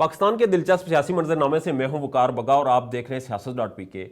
पाकिस्तान के दिलचस्प सियासी मंजरनामे से मैं हूं वकार बगा और आप देख रहे हैं siyaasat.pk।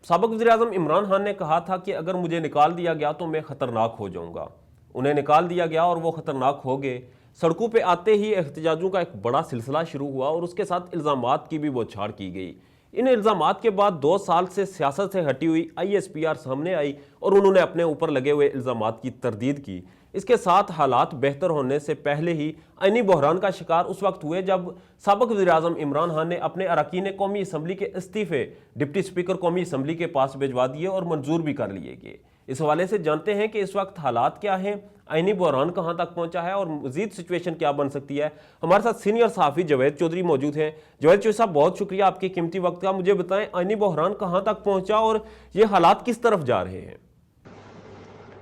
साबिक वज़ीर-ए-आज़म इमरान खान ने कहा था कि अगर मुझे निकाल दिया गया तो मैं खतरनाक हो जाऊंगा। उन्हें निकाल दिया गया और वो खतरनाक हो गए। सड़कों पे आते ही एहतजाजों का एक बड़ा सिलसिला शुरू हुआ और उसके साथ इल्ज़ामात की भी बौछार की गई। इन इल्ज़ामात के बाद 2 साल से सियासत से हटी हुई ISPR सामने आई और उन्होंने अपने ऊपर लगे हुए इल्ज़ामात की तरदीद की। इसके साथ हालात बेहतर होने से पहले ही आईनी बहरान का शिकार उस वक्त हुए जब साबिक वज़ीर-ए-आज़म इमरान खान ने अपने अरकान कौमी असम्बली के इस्तीफ़े डिप्टी स्पीकर कौमी असम्बली के पास भिजवा दिए और मंजूर भी कर लिए गए। इस हवाले से जानते हैं कि इस वक्त हालात क्या हैं, आईनी बहरान कहाँ तक पहुँचा है और मज़ीद सिचुएशन क्या बन सकती है। हमारे साथ सीनियर सहाफ़ी जवेद चौधरी मौजूद हैं। जवेद चौधरी साहब, बहुत शुक्रिया आपके कीमती वक्त का। मुझे बताएं, आईनी बहरान कहाँ तक पहुँचा और ये हालात किस तरफ जा रहे हैं?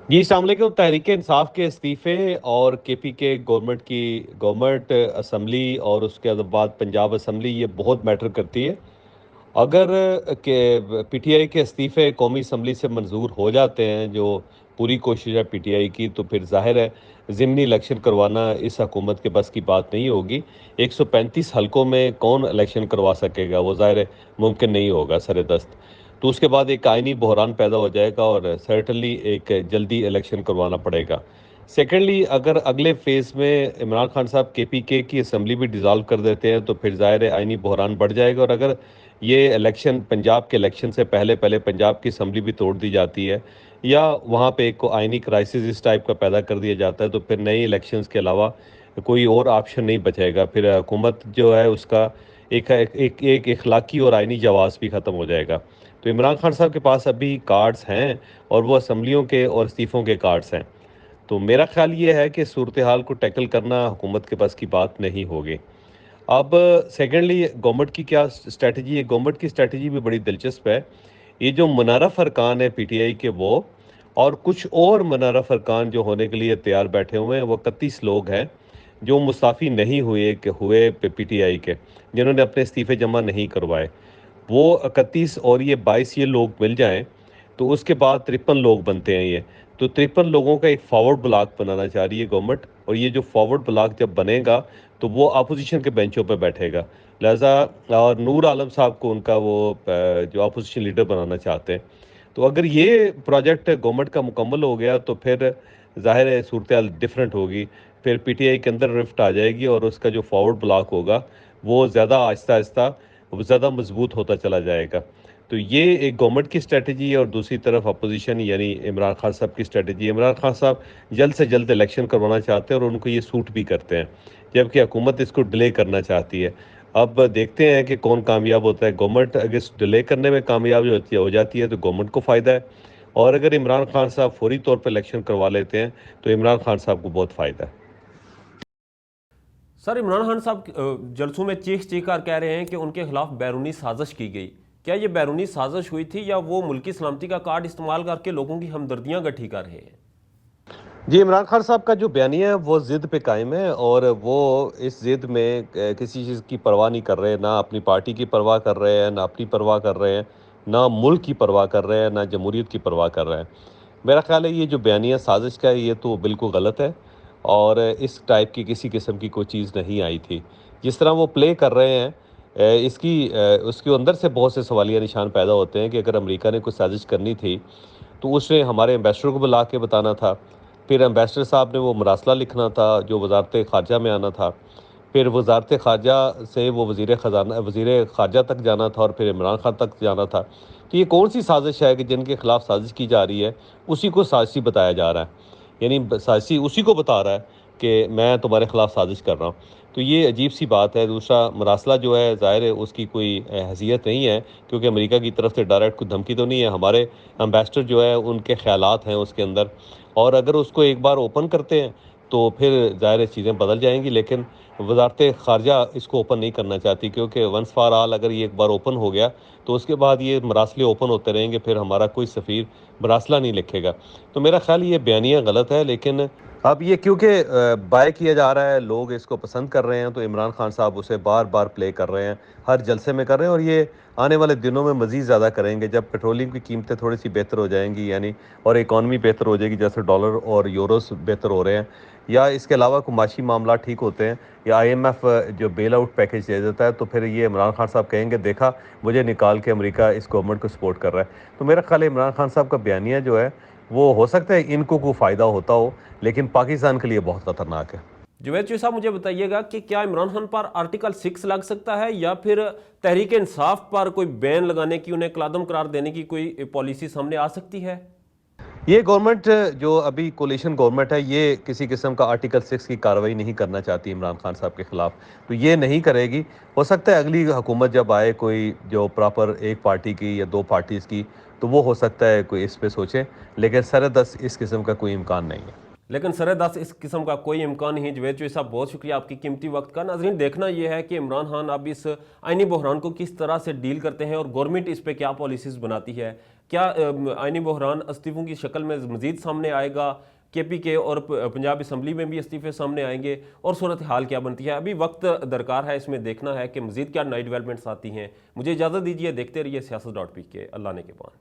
जी अस्सलाम वालेकुम। तहरीक इंसाफ के इस्तीफ़े और KPK गवर्नमेंट असम्बली और उसके बाद पंजाब असम्बली ये बहुत मैटर करती है। अगर के PTI के इस्तीफ़े कौमी असम्बली से मंजूर हो जाते हैं, जो पूरी कोशिश है PTI की, तो फिर ज़ाहिर है ज़िमनी इलेक्शन करवाना इस हुकूमत के बस की बात नहीं होगी। 135 हलकों में कौन इलेक्शन करवा सकेगा, वो ज़ाहिर है मुमकिन नहीं होगा सरेदस्त। तो उसके बाद एक आइनी बहरान पैदा हो जाएगा और सर्टनली एक जल्दी इलेक्शन करवाना पड़ेगा। सेकेंडली, अगर अगले फेज़ में इमरान खान साहब KPK की असम्बली भी डिज़ाल्व कर देते हैं तो फिर ज़ाहिर है आइनी बहरान बढ़ जाएगा। और अगर ये इलेक्शन पंजाब के इलेक्शन से पहले पहले पंजाब की असम्बली भी तोड़ दी जाती है या वहाँ पे एक आइनी क्राइसिस इस टाइप का पैदा कर दिया जाता है, तो फिर नए इलेक्शंस के अलावा कोई और ऑप्शन नहीं बचेगा। फिर हुकूमत जो है उसका एक इखलाकी और आइनी जवाब भी ख़त्म हो जाएगा। तो इमरान खान साहब के पास अभी कार्ड्स हैं और वो असम्बलियों के और इस्तीफ़ों के कार्ड्स हैं। तो मेरा ख्याल ये है कि सूरत हाल को टैकल करना हुकूमत के पास की बात नहीं होगी। अब सेकेंडली, गवर्नमेंट की क्या स्ट्रेटजी है? गवर्नमेंट की स्ट्रेटजी भी बड़ी दिलचस्प है। ये जो मुनारफ अरकान है PTI के, वो और कुछ और मुनारफ अरकान जो होने के लिए तैयार बैठे हुए हैं, वो 31 लोग हैं जो मुस्ताफ़ी नहीं हुए PTI के, जिन्होंने अपने इस्तीफ़े जमा नहीं करवाए। वो 31 और ये 22 ये लोग मिल जाएं तो उसके बाद 53 लोग बनते हैं ये। तो 53 लोगों का एक फॉरवर्ड ब्लॉक बनाना चाह रही है गवर्नमेंट, और ये जो फॉरवर्ड ब्लॉक जब बनेगा तो वो अपोजिशन के बेंचों पर बैठेगा। लिहाजा और नूर आलम साहब को उनका वो जो अपोजिशन लीडर बनाना चाहते हैं। तो अगर ये प्रोजेक्ट गवर्नमेंट का मुकम्मल हो गया तो फिर ज़ाहिर है सूरत हाल डिफरेंट होगी। फिर PTI के अंदर रिफ्ट आ जाएगी और उसका जो फॉरवर्ड ब्लॉक होगा वो ज़्यादा आहिस्ता आहिस्ता ज़्यादा मजबूत होता चला जाएगा। तो ये एक गवर्नमेंट की स्ट्रेटजी है और दूसरी तरफ अपोजिशन यानी इमरान खान साहब की स्ट्रेटजी। इमरान खान साहब जल्द से जल्द इलेक्शन करवाना चाहते हैं और उनको ये सूट भी करते हैं, जबकि हुकूमत इसको डिले करना चाहती है। अब देखते हैं कि कौन कामयाब होता है। गवर्नमेंट अगर इस डिले करने में कामयाब हो जाती है तो गवर्नमेंट को फ़ायदा है, और अगर इमरान खान साहब फौरी तौर पर इलेक्शन करवा लेते हैं तो इमरान खान साहब को बहुत फ़ायदा है। सर, इमरान खान साहब जलसों में चीख चीख कर कह रहे हैं कि उनके खिलाफ बैरूनी साजिश की गई। क्या ये बैरूनी साजिश हुई थी या वो मुल्की सलामती का कार्ड इस्तेमाल करके लोगों की हमदर्दियां गठी कर रहे हैं? जी, इमरान खान साहब का जो बयानिया है वो ज़िद पे कायम है, और वो इस ज़िद में किसी चीज़ की परवाह नहीं कर रहे, ना अपनी पार्टी की परवाह कर रहे हैं, ना अपनी परवाह कर रहे हैं, ना मुल्क की परवाह कर रहे हैं, ना जमहूरियत की परवाह कर रहे हैं। मेरा ख्याल है ये जो बयानिया साजिश का है ये तो बिल्कुल गलत है, और इस टाइप की किसी किस्म की कोई चीज़ नहीं आई थी। जिस तरह वो प्ले कर रहे हैं उसके अंदर से बहुत से सवालिया निशान पैदा होते हैं कि अगर अमेरिका ने कोई साजिश करनी थी तो उसने हमारे एम्बेसडर को बुला के बताना था। फिर एम्बेसडर साहब ने वो मरासला लिखना था जो वजारत ख़ारजा में आना था। फिर वजारत ख़ारजा से वो वज़ीर ख़ारजा तक जाना था और फिर इमरान खान तक जाना था। तो ये कौन सी साजिश है कि जिनके ख़िलाफ़ साजिश की जा रही है उसी को साजिशी बताया जा रहा है, यानी साजिशी उसी को बता रहा है कि मैं तुम्हारे ख़िलाफ़ साजिश कर रहा हूँ। तो ये अजीब सी बात है। दूसरा, मरासला जो है ज़ाहिर है उसकी कोई हैसियत नहीं है, क्योंकि अमेरिका की तरफ से डायरेक्ट कोई धमकी तो नहीं है। हमारे एम्बेसडर जो है उनके ख़यालात हैं उसके अंदर, और अगर उसको एक बार ओपन करते हैं तो फिर ज़ाहिर है चीज़ें बदल जाएंगी। लेकिन वजारत ख़ारजा इसको ओपन नहीं करना चाहती, क्योंकि वंस फॉर ऑल अगर ये एक बार ओपन हो गया तो उसके बाद ये मरासले ओपन होते रहेंगे, फिर हमारा कोई सफ़ीर मरासला नहीं लिखेगा। तो मेरा ख्याल ये बयानिया गलत है, लेकिन اب یہ کیونکہ بائے کیا جا رہا ہے، لوگ اس کو پسند کر رہے ہیں، تو عمران خان صاحب اسے بار بار پلے کر رہے ہیں، ہر جلسے میں کر رہے ہیں، اور یہ آنے والے دنوں میں مزید زیادہ کریں گے جب پیٹرولیم کی قیمتیں تھوڑی سی بہتر ہو جائیں گی، یعنی اور اکانومی بہتر ہو جائے گی، جیسے ڈالر اور یوروز بہتر ہو رہے ہیں، یا اس کے علاوہ کوئی معاشی معاملات ٹھیک ہوتے ہیں، یا آئی ایم ایف جو بیل آؤٹ پیکج دے دیتا ہے، تو پھر یہ عمران خان صاحب کہیں گے دیکھا مجھے نکال کے امریکہ اس گورنمنٹ کو سپورٹ کر رہا ہے۔ تو میرا خیال ہے عمران خان صاحب کا بیانیہ جو ہے وہ ہو سکتا ہے ان کو کوئی فائدہ ہوتا ہو، لیکن پاکستان کے لیے بہت خطرناک ہے۔ جوید چوئی صاحب، مجھے بتائیے گا کہ کیا عمران خان پر آرٹیکل 6 لگ سکتا ہے، یا پھر تحریک انصاف پر کوئی بین لگانے کی، انہیں قلعدم قرار دینے کی کوئی پالیسی سامنے آ سکتی ہے؟ یہ گورنمنٹ جو ابھی کولیشن گورنمنٹ ہے، یہ کسی قسم کا آرٹیکل 6 کی کارروائی نہیں کرنا چاہتی عمران خان صاحب کے خلاف، تو یہ نہیں کرے گی۔ ہو سکتا ہے اگلی حکومت جب آئے کوئی جو پراپر ایک پارٹی کی یا دو پارٹیز کی، تو وہ ہو سکتا ہے کوئی اس پہ سوچے، لیکن سردست اس قسم کا کوئی امکان نہیں ہے۔ لیکن سردست اس قسم کا کوئی امکان نہیں۔ جوید چوئی صاحب، بہت شکریہ آپ کی قیمتی وقت کا۔ ناظرین، دیکھنا یہ ہے کہ عمران خان اب اس آئینی بحران کو کس طرح سے ڈیل کرتے ہیں اور گورنمنٹ اس پہ کیا پالیسیز بناتی ہے۔ کیا آئینی بحران استعفوں کی شکل میں مزید سامنے آئے گا؟ کے پی کے اور پنجاب اسمبلی میں بھی استعفے سامنے آئیں گے، اور صورتحال کیا بنتی ہے؟ ابھی وقت درکار ہے، اس میں دیکھنا ہے کہ مزید کیا نئی ڈیولپمنٹس آتی ہیں۔ مجھے اجازت دیجیے، دیکھتے رہیے سیاست ڈاٹ پی کے۔ اللہ نے کے پان۔